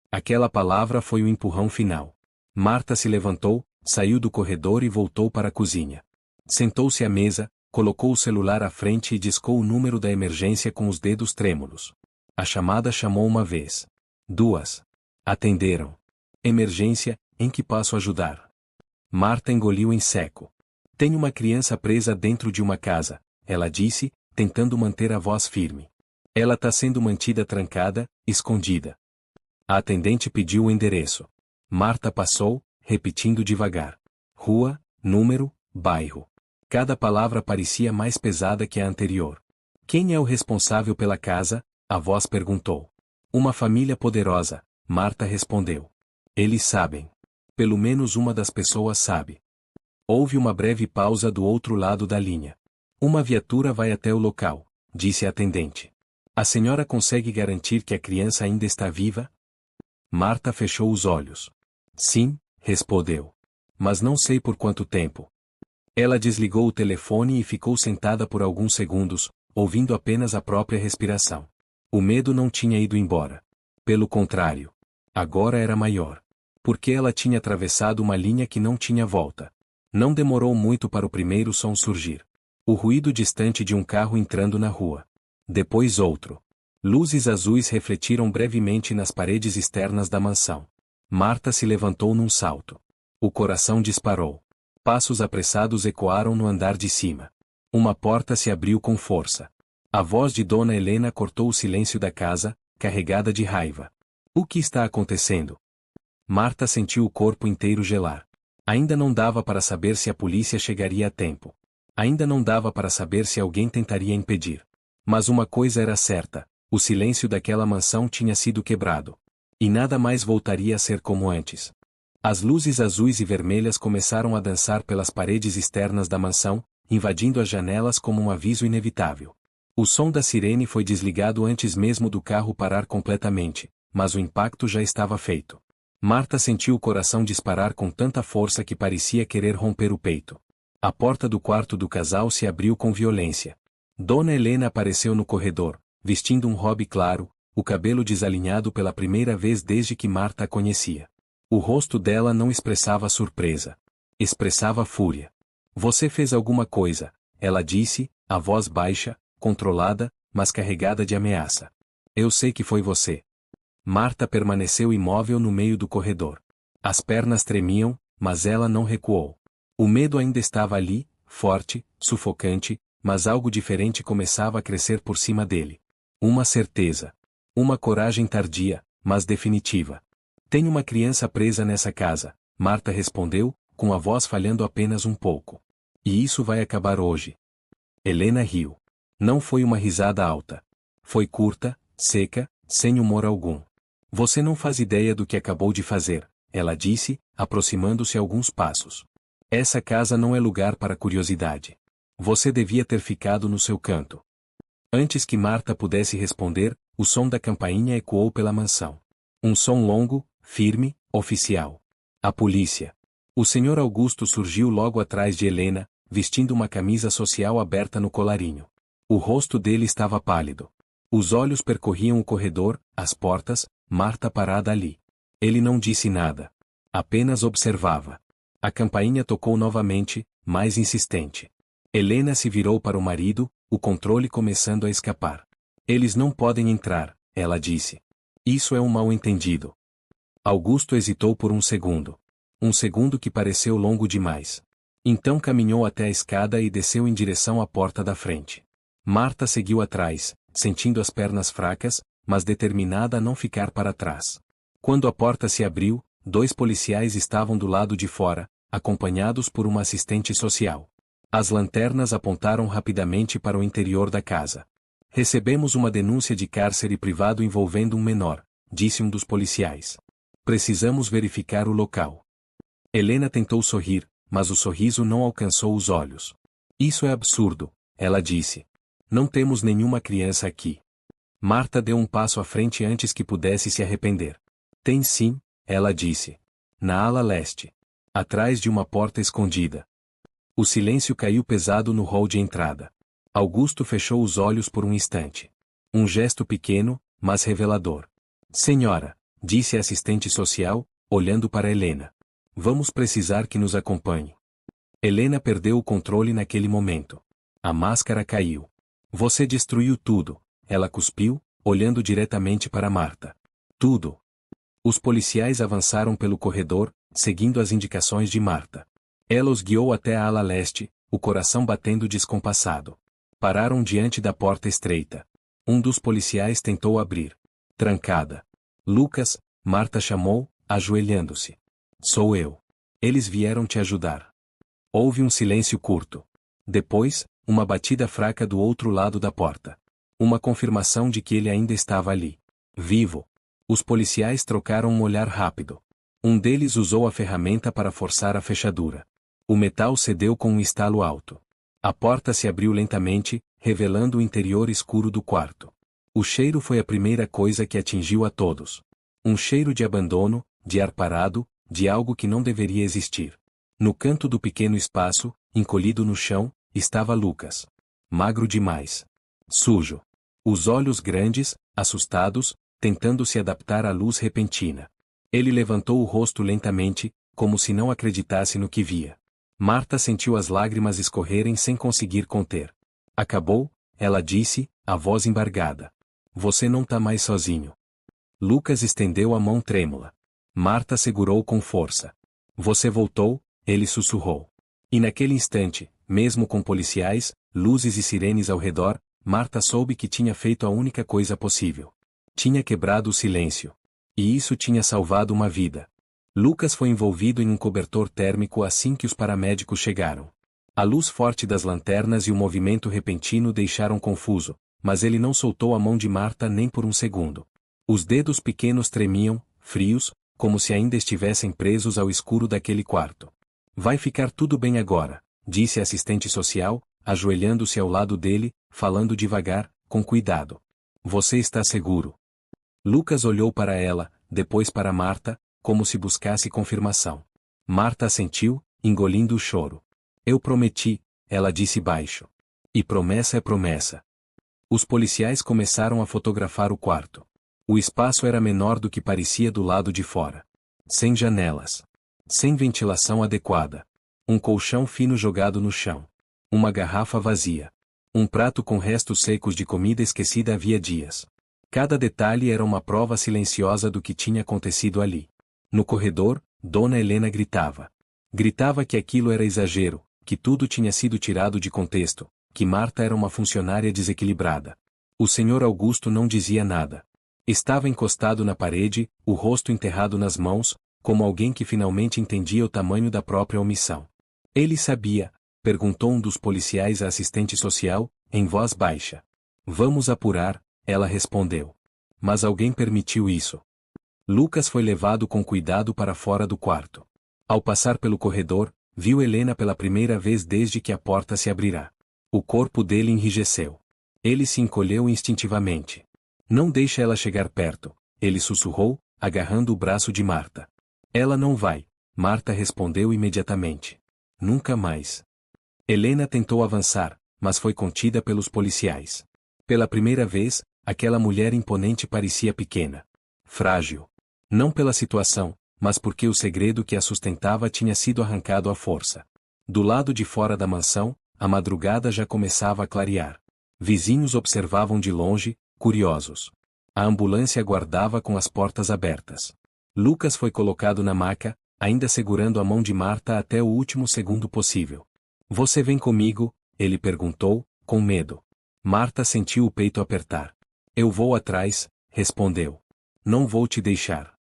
Aquela palavra foi o empurrão final. Marta se levantou, saiu do corredor e voltou para a cozinha. Sentou-se à mesa, colocou o celular à frente e discou o número da emergência com os dedos trêmulos. A chamada chamou uma vez. 2. Atenderam. Emergência, em que posso ajudar? Marta engoliu em seco. Tenho uma criança presa dentro de uma casa, ela disse, tentando manter a voz firme. Ela está sendo mantida trancada, escondida. A atendente pediu o endereço. Marta passou, repetindo devagar. Rua, número, bairro. Cada palavra parecia mais pesada que a anterior. Quem é o responsável pela casa? A voz perguntou. Uma família poderosa, Marta respondeu. Eles sabem. Pelo menos uma das pessoas sabe. Houve uma breve pausa do outro lado da linha. Uma viatura vai até o local, disse a atendente. A senhora consegue garantir que a criança ainda está viva? Marta fechou os olhos. Sim, respondeu. Mas não sei por quanto tempo. Ela desligou o telefone e ficou sentada por alguns segundos, ouvindo apenas a própria respiração. O medo não tinha ido embora. Pelo contrário. Agora era maior. Porque ela tinha atravessado uma linha que não tinha volta. Não demorou muito para o primeiro som surgir. O ruído distante de um carro entrando na rua. Depois outro. Luzes azuis refletiram brevemente nas paredes externas da mansão. Marta se levantou num salto. O coração disparou. Passos apressados ecoaram no andar de cima. Uma porta se abriu com força. A voz de Dona Helena cortou o silêncio da casa, carregada de raiva. O que está acontecendo? Marta sentiu o corpo inteiro gelar. Ainda não dava para saber se a polícia chegaria a tempo. Ainda não dava para saber se alguém tentaria impedir. Mas uma coisa era certa. O silêncio daquela mansão tinha sido quebrado. E nada mais voltaria a ser como antes. As luzes azuis e vermelhas começaram a dançar pelas paredes externas da mansão, invadindo as janelas como um aviso inevitável. O som da sirene foi desligado antes mesmo do carro parar completamente, mas o impacto já estava feito. Marta sentiu o coração disparar com tanta força que parecia querer romper o peito. A porta do quarto do casal se abriu com violência. Dona Helena apareceu no corredor, vestindo um robe claro, o cabelo desalinhado pela primeira vez desde que Marta a conhecia. O rosto dela não expressava surpresa. Expressava fúria. Você fez alguma coisa, ela disse, a voz baixa, controlada, mas carregada de ameaça. Eu sei que foi você. Marta permaneceu imóvel no meio do corredor. As pernas tremiam, mas ela não recuou. O medo ainda estava ali, forte, sufocante, mas algo diferente começava a crescer por cima dele. Uma certeza. Uma coragem tardia, mas definitiva. Tem uma criança presa nessa casa, Marta respondeu, com a voz falhando apenas um pouco. E isso vai acabar hoje. Helena riu. Não foi uma risada alta. Foi curta, seca, sem humor algum. Você não faz ideia do que acabou de fazer, ela disse, aproximando-se alguns passos. Essa casa não é lugar para curiosidade. Você devia ter ficado no seu canto. Antes que Marta pudesse responder, o som da campainha ecoou pela mansão. Um som longo, firme, oficial. A polícia. O Sr. Augusto surgiu logo atrás de Helena, vestindo uma camisa social aberta no colarinho. O rosto dele estava pálido. Os olhos percorriam o corredor, as portas, Marta parada ali. Ele não disse nada. Apenas observava. A campainha tocou novamente, mais insistente. Helena se virou para o marido, o controle começando a escapar. Eles não podem entrar, ela disse. Isso é um mal-entendido. Augusto hesitou por um segundo. Um segundo que pareceu longo demais. Então caminhou até a escada e desceu em direção à porta da frente. Marta seguiu atrás, sentindo as pernas fracas, mas determinada a não ficar para trás. Quando a porta se abriu, 2 policiais estavam do lado de fora, acompanhados por uma assistente social. As lanternas apontaram rapidamente para o interior da casa. Recebemos uma denúncia de cárcere privado envolvendo um menor, disse um dos policiais. Precisamos verificar o local. Helena tentou sorrir, mas o sorriso não alcançou os olhos. Isso é absurdo, ela disse. Não temos nenhuma criança aqui. Marta deu um passo à frente antes que pudesse se arrepender. Tem sim, ela disse. Na ala leste. Atrás de uma porta escondida. O silêncio caiu pesado no hall de entrada. Augusto fechou os olhos por um instante. Um gesto pequeno, mas revelador. Senhora, disse a assistente social, olhando para Helena. Vamos precisar que nos acompanhe. Helena perdeu o controle naquele momento. A máscara caiu. Você destruiu tudo, ela cuspiu, olhando diretamente para Marta. Tudo. Os policiais avançaram pelo corredor, seguindo as indicações de Marta. Ela os guiou até a ala leste, o coração batendo descompassado. Pararam diante da porta estreita. Um dos policiais tentou abrir. Trancada. Lucas, Marta chamou, ajoelhando-se. Sou eu. Eles vieram te ajudar. Houve um silêncio curto. Depois, uma batida fraca do outro lado da porta. Uma confirmação de que ele ainda estava ali. Vivo. Os policiais trocaram um olhar rápido. Um deles usou a ferramenta para forçar a fechadura. O metal cedeu com um estalo alto. A porta se abriu lentamente, revelando o interior escuro do quarto. O cheiro foi a primeira coisa que atingiu a todos. Um cheiro de abandono, de ar parado, de algo que não deveria existir. No canto do pequeno espaço, encolhido no chão, estava Lucas. Magro demais. Sujo. Os olhos grandes, assustados, tentando se adaptar à luz repentina. Ele levantou o rosto lentamente, como se não acreditasse no que via. Marta sentiu as lágrimas escorrerem sem conseguir conter. Acabou, ela disse, a voz embargada. Você não tá mais sozinho. Lucas estendeu a mão trêmula. Marta segurou com força. Você voltou, ele sussurrou. E naquele instante, mesmo com policiais, luzes e sirenes ao redor, Marta soube que tinha feito a única coisa possível. Tinha quebrado o silêncio. E isso tinha salvado uma vida. Lucas foi envolvido em um cobertor térmico assim que os paramédicos chegaram. A luz forte das lanternas e o movimento repentino deixaram confuso, mas ele não soltou a mão de Marta nem por um segundo. Os dedos pequenos tremiam, frios, como se ainda estivessem presos ao escuro daquele quarto. Vai ficar tudo bem agora, disse a assistente social, ajoelhando-se ao lado dele, falando devagar, com cuidado. Você está seguro? Lucas olhou para ela, depois para Marta, como se buscasse confirmação. Marta assentiu, engolindo o choro. Eu prometi, ela disse baixo. E promessa é promessa. Os policiais começaram a fotografar o quarto. O espaço era menor do que parecia do lado de fora. Sem janelas. Sem ventilação adequada. Um colchão fino jogado no chão. Uma garrafa vazia. Um prato com restos secos de comida esquecida havia dias. Cada detalhe era uma prova silenciosa do que tinha acontecido ali. No corredor, Dona Helena gritava. Gritava que aquilo era exagero, que tudo tinha sido tirado de contexto, que Marta era uma funcionária desequilibrada. O Sr. Augusto não dizia nada. Estava encostado na parede, o rosto enterrado nas mãos, como alguém que finalmente entendia o tamanho da própria omissão. Ele sabia, perguntou um dos policiais à assistente social, em voz baixa. Vamos apurar, ela respondeu. Mas alguém permitiu isso. Lucas foi levado com cuidado para fora do quarto. Ao passar pelo corredor, viu Helena pela primeira vez desde que a porta se abrirá. O corpo dele enrijeceu. Ele se encolheu instintivamente. Não deixa ela chegar perto, ele sussurrou, agarrando o braço de Marta. Ela não vai, Marta respondeu imediatamente. Nunca mais. Helena tentou avançar, mas foi contida pelos policiais. Pela primeira vez, aquela mulher imponente parecia pequena. Frágil. Não pela situação, mas porque o segredo que a sustentava tinha sido arrancado à força. Do lado de fora da mansão, a madrugada já começava a clarear. Vizinhos observavam de longe, curiosos. A ambulância aguardava com as portas abertas. Lucas foi colocado na maca, ainda segurando a mão de Marta até o último segundo possível. Você vem comigo? Ele perguntou, com medo. Marta sentiu o peito apertar. Eu vou atrás, respondeu. Não vou te deixar.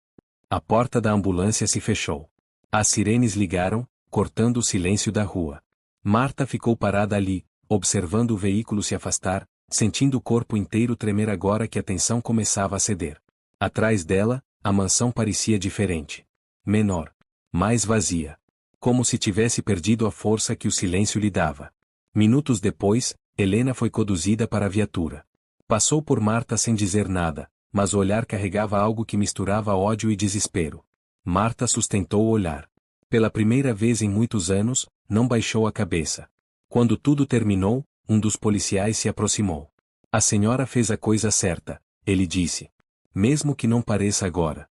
A porta da ambulância se fechou. As sirenes ligaram, cortando o silêncio da rua. Marta ficou parada ali, observando o veículo se afastar, sentindo o corpo inteiro tremer agora que a tensão começava a ceder. Atrás dela, a mansão parecia diferente. Menor. Mais vazia. Como se tivesse perdido a força que o silêncio lhe dava. Minutos depois, Helena foi conduzida para a viatura. Passou por Marta sem dizer nada, mas o olhar carregava algo que misturava ódio e desespero. Marta sustentou o olhar. Pela primeira vez em muitos anos, não baixou a cabeça. Quando tudo terminou, um dos policiais se aproximou. A senhora fez a coisa certa, ele disse. Mesmo que não pareça agora.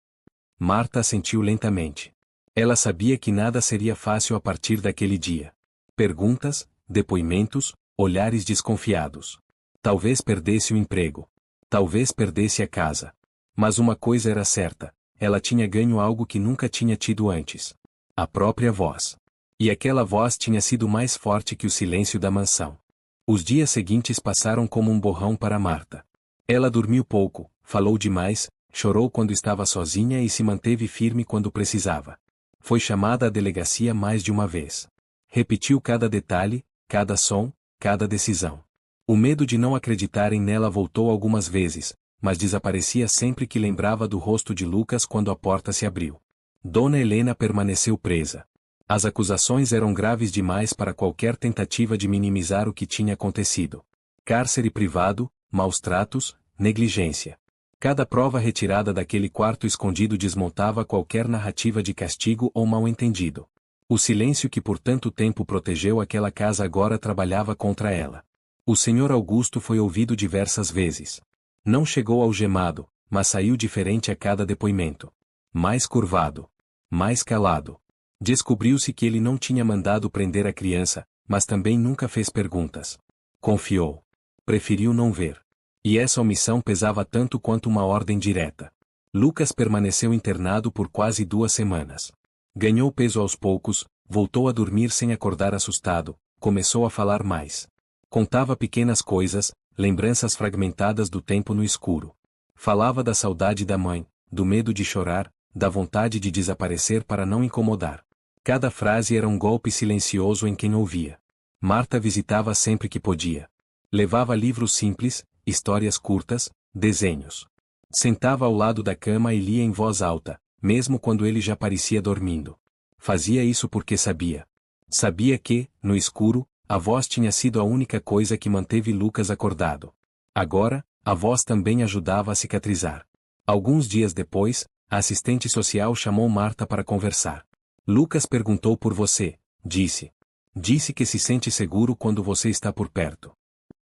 Marta assentiu lentamente. Ela sabia que nada seria fácil a partir daquele dia. Perguntas, depoimentos, olhares desconfiados. Talvez perdesse o emprego. Talvez perdesse a casa. Mas uma coisa era certa, ela tinha ganho algo que nunca tinha tido antes. A própria voz. E aquela voz tinha sido mais forte que o silêncio da mansão. Os dias seguintes passaram como um borrão para Marta. Ela dormiu pouco, falou demais, chorou quando estava sozinha e se manteve firme quando precisava. Foi chamada à delegacia mais de uma vez. Repetiu cada detalhe, cada som, cada decisão. O medo de não acreditarem nela voltou algumas vezes, mas desaparecia sempre que lembrava do rosto de Lucas quando a porta se abriu. Dona Helena permaneceu presa. As acusações eram graves demais para qualquer tentativa de minimizar o que tinha acontecido. Cárcere privado, maus tratos, negligência. Cada prova retirada daquele quarto escondido desmontava qualquer narrativa de castigo ou mal-entendido. O silêncio que por tanto tempo protegeu aquela casa agora trabalhava contra ela. O senhor Augusto foi ouvido diversas vezes. Não chegou algemado, mas saiu diferente a cada depoimento. Mais curvado. Mais calado. Descobriu-se que ele não tinha mandado prender a criança, mas também nunca fez perguntas. Confiou. Preferiu não ver. E essa omissão pesava tanto quanto uma ordem direta. Lucas permaneceu internado por quase 2 semanas. Ganhou peso aos poucos, voltou a dormir sem acordar assustado, começou a falar mais. Contava pequenas coisas, lembranças fragmentadas do tempo no escuro. Falava da saudade da mãe, do medo de chorar, da vontade de desaparecer para não incomodar. Cada frase era um golpe silencioso em quem ouvia. Marta visitava sempre que podia. Levava livros simples, histórias curtas, desenhos. Sentava ao lado da cama e lia em voz alta, mesmo quando ele já parecia dormindo. Fazia isso porque sabia. Sabia que, no escuro, a voz tinha sido a única coisa que manteve Lucas acordado. Agora, a voz também ajudava a cicatrizar. Alguns dias depois, a assistente social chamou Marta para conversar. Lucas perguntou por você, disse. Disse que se sente seguro quando você está por perto.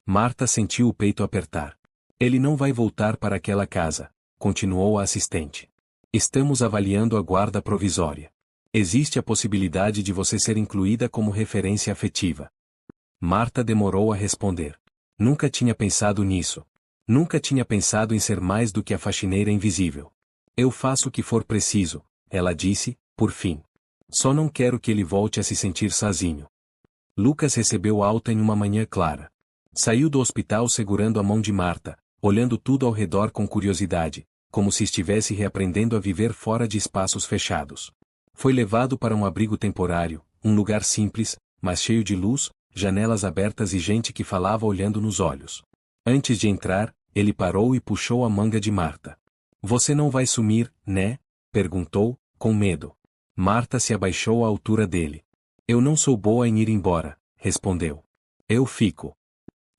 Marta sentiu o peito apertar. Ele não vai voltar para aquela casa, continuou a assistente. Estamos avaliando a guarda provisória. Existe a possibilidade de você ser incluída como referência afetiva. Marta demorou a responder. Nunca tinha pensado nisso. Nunca tinha pensado em ser mais do que a faxineira invisível. Eu faço o que for preciso, ela disse, por fim. Só não quero que ele volte a se sentir sozinho. Lucas recebeu alta em uma manhã clara. Saiu do hospital segurando a mão de Marta, olhando tudo ao redor com curiosidade, como se estivesse reaprendendo a viver fora de espaços fechados. Foi levado para um abrigo temporário, um lugar simples, mas cheio de luz, janelas abertas e gente que falava olhando nos olhos. Antes de entrar, ele parou e puxou a manga de Marta. Você não vai sumir, né? Perguntou, com medo. Marta se abaixou à altura dele. Eu não sou boa em ir embora, respondeu. Eu fico.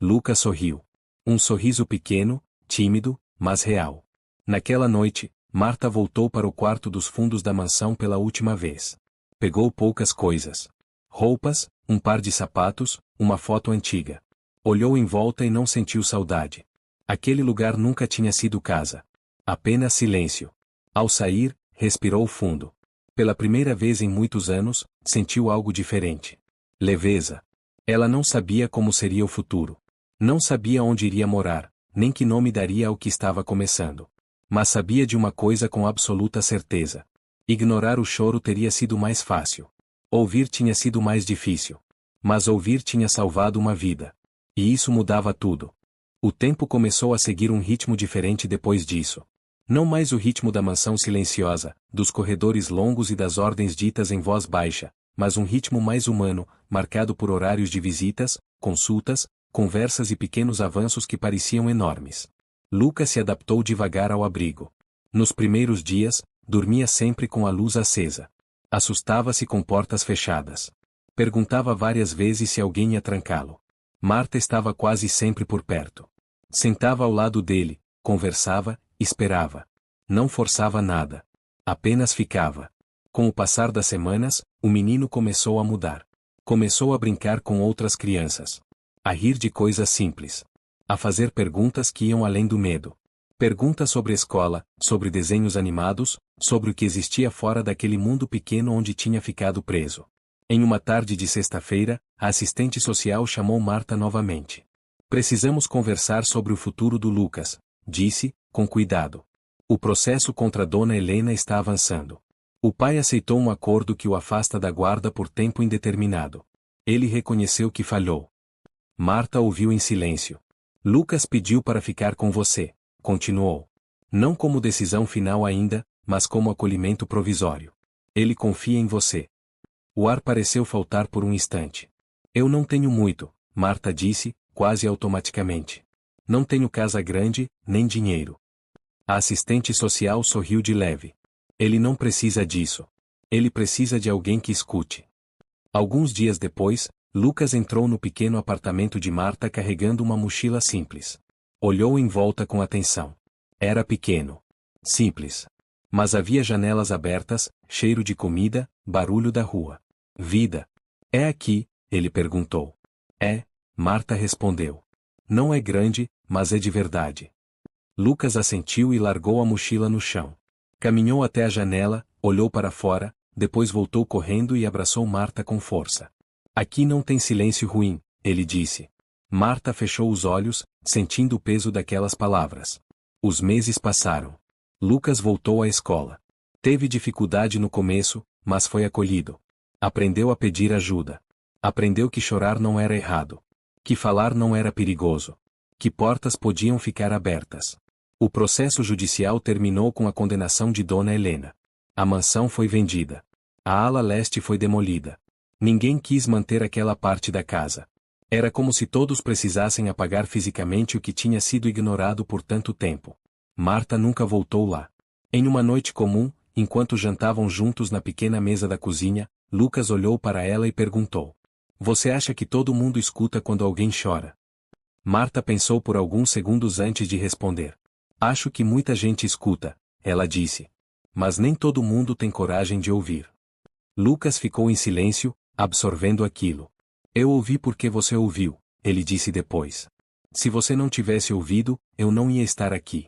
Lucas sorriu. Um sorriso pequeno, tímido, mas real. Naquela noite, Marta voltou para o quarto dos fundos da mansão pela última vez. Pegou poucas coisas. Roupas, um par de sapatos, uma foto antiga. Olhou em volta e não sentiu saudade. Aquele lugar nunca tinha sido casa. Apenas silêncio. Ao sair, respirou fundo. Pela primeira vez em muitos anos, sentiu algo diferente. Leveza. Ela não sabia como seria o futuro. Não sabia onde iria morar, nem que nome daria ao que estava começando. Mas sabia de uma coisa com absoluta certeza. Ignorar o choro teria sido mais fácil. Ouvir tinha sido mais difícil. Mas ouvir tinha salvado uma vida. E isso mudava tudo. O tempo começou a seguir um ritmo diferente depois disso. Não mais o ritmo da mansão silenciosa, dos corredores longos e das ordens ditas em voz baixa, mas um ritmo mais humano, marcado por horários de visitas, consultas, conversas e pequenos avanços que pareciam enormes. Lucas se adaptou devagar ao abrigo. Nos primeiros dias, dormia sempre com a luz acesa. Assustava-se com portas fechadas. Perguntava várias vezes se alguém ia trancá-lo. Marta estava quase sempre por perto. Sentava ao lado dele, conversava, esperava. Não forçava nada. Apenas ficava. Com o passar das semanas, o menino começou a mudar. Começou a brincar com outras crianças. A rir de coisas simples. A fazer perguntas que iam além do medo. Perguntas sobre a escola, sobre desenhos animados, sobre o que existia fora daquele mundo pequeno onde tinha ficado preso. Em uma tarde de sexta-feira, a assistente social chamou Marta novamente. Precisamos conversar sobre o futuro do Lucas, disse, com cuidado. O processo contra Dona Helena está avançando. O pai aceitou um acordo que o afasta da guarda por tempo indeterminado. Ele reconheceu que falhou. Marta ouviu em silêncio. Lucas pediu para ficar com você, continuou. Não como decisão final ainda, mas como acolhimento provisório. Ele confia em você. O ar pareceu faltar por um instante. Eu não tenho muito, Marta disse, quase automaticamente. Não tenho casa grande, nem dinheiro. A assistente social sorriu de leve. Ele não precisa disso. Ele precisa de alguém que escute. Alguns dias depois, Lucas entrou no pequeno apartamento de Marta carregando uma mochila simples. Olhou em volta com atenção. Era pequeno. Simples. Mas havia janelas abertas, cheiro de comida, barulho da rua. Vida. É aqui? Ele perguntou. É, Marta respondeu. Não é grande, mas é de verdade. Lucas assentiu e largou a mochila no chão. Caminhou até a janela, olhou para fora, depois voltou correndo e abraçou Marta com força. Aqui não tem silêncio ruim, ele disse. Marta fechou os olhos, sentindo o peso daquelas palavras. Os meses passaram. Lucas voltou à escola. Teve dificuldade no começo, mas foi acolhido. Aprendeu a pedir ajuda. Aprendeu que chorar não era errado. Que falar não era perigoso. Que portas podiam ficar abertas. O processo judicial terminou com a condenação de Dona Helena. A mansão foi vendida. A ala leste foi demolida. Ninguém quis manter aquela parte da casa. Era como se todos precisassem apagar fisicamente o que tinha sido ignorado por tanto tempo. Marta nunca voltou lá. Em uma noite comum, enquanto jantavam juntos na pequena mesa da cozinha, Lucas olhou para ela e perguntou: Você acha que todo mundo escuta quando alguém chora? Marta pensou por alguns segundos antes de responder. Acho que muita gente escuta, ela disse. Mas nem todo mundo tem coragem de ouvir. Lucas ficou em silêncio, absorvendo aquilo. Eu ouvi porque você ouviu, ele disse depois. Se você não tivesse ouvido, eu não ia estar aqui.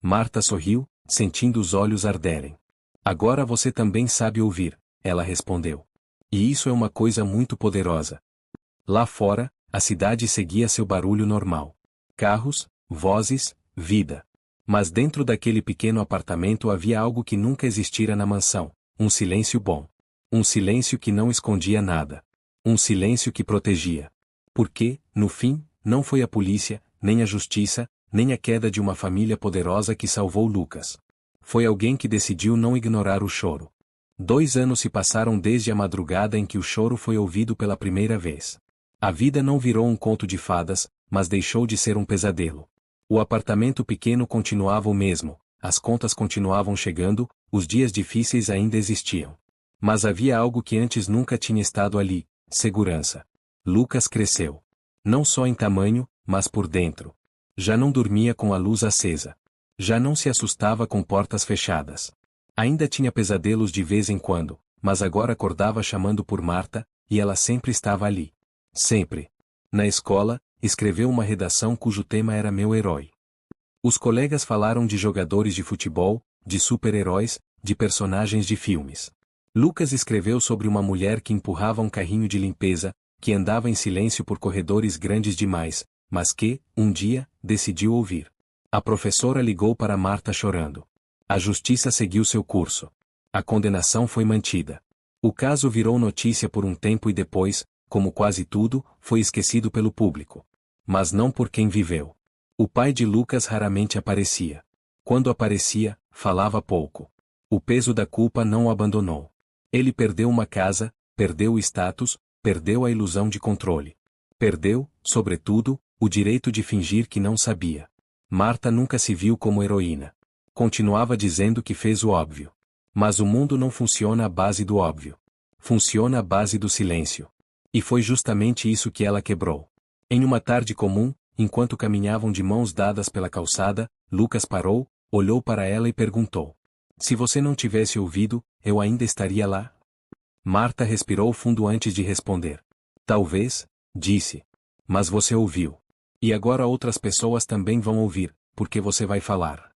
Marta sorriu, sentindo os olhos arderem. Agora você também sabe ouvir, ela respondeu. E isso é uma coisa muito poderosa. Lá fora, a cidade seguia seu barulho normal. Carros, vozes, vida. Mas dentro daquele pequeno apartamento havia algo que nunca existira na mansão, um silêncio bom. Um silêncio que não escondia nada. Um silêncio que protegia. Porque, no fim, não foi a polícia, nem a justiça, nem a queda de uma família poderosa que salvou Lucas. Foi alguém que decidiu não ignorar o choro. 2 anos se passaram desde a madrugada em que o choro foi ouvido pela primeira vez. A vida não virou um conto de fadas, mas deixou de ser um pesadelo. O apartamento pequeno continuava o mesmo, as contas continuavam chegando, os dias difíceis ainda existiam. Mas havia algo que antes nunca tinha estado ali: segurança. Lucas cresceu. Não só em tamanho, mas por dentro. Já não dormia com a luz acesa. Já não se assustava com portas fechadas. Ainda tinha pesadelos de vez em quando, mas agora acordava chamando por Marta, e ela sempre estava ali. Sempre. Na escola, escreveu uma redação cujo tema era Meu Herói. Os colegas falaram de jogadores de futebol, de super-heróis, de personagens de filmes. Lucas escreveu sobre uma mulher que empurrava um carrinho de limpeza, que andava em silêncio por corredores grandes demais, mas que, um dia, decidiu ouvir. A professora ligou para Marta chorando. A justiça seguiu seu curso. A condenação foi mantida. O caso virou notícia por um tempo e depois, como quase tudo, foi esquecido pelo público. Mas não por quem viveu. O pai de Lucas raramente aparecia. Quando aparecia, falava pouco. O peso da culpa não o abandonou. Ele perdeu uma casa, perdeu o status, perdeu a ilusão de controle. Perdeu, sobretudo, o direito de fingir que não sabia. Marta nunca se viu como heroína. Continuava dizendo que fez o óbvio. Mas o mundo não funciona à base do óbvio. Funciona à base do silêncio. E foi justamente isso que ela quebrou. Em uma tarde comum, enquanto caminhavam de mãos dadas pela calçada, Lucas parou, olhou para ela e perguntou: Se você não tivesse ouvido, eu ainda estaria lá? Marta respirou fundo antes de responder. Talvez, disse. Mas você ouviu. E agora outras pessoas também vão ouvir, porque você vai falar.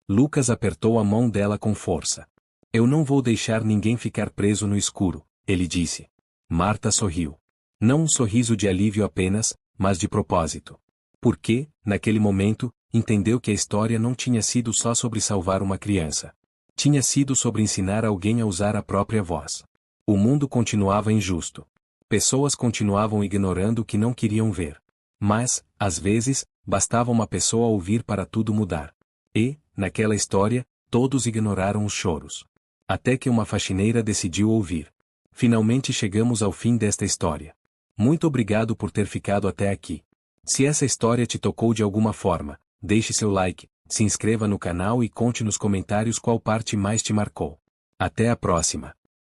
Lucas apertou a mão dela com força. Eu não vou deixar ninguém ficar preso no escuro, ele disse. Marta sorriu. Não um sorriso de alívio apenas, mas de propósito. Porque, naquele momento, entendeu que a história não tinha sido só sobre salvar uma criança. Tinha sido sobre ensinar alguém a usar a própria voz. O mundo continuava injusto. Pessoas continuavam ignorando o que não queriam ver. Mas, às vezes, bastava uma pessoa ouvir para tudo mudar. E, naquela história, todos ignoraram os choros. Até que uma faxineira decidiu ouvir. Finalmente chegamos ao fim desta história. Muito obrigado por ter ficado até aqui. Se essa história te tocou de alguma forma, deixe seu like, se inscreva no canal e conte nos comentários qual parte mais te marcou. Até a próxima.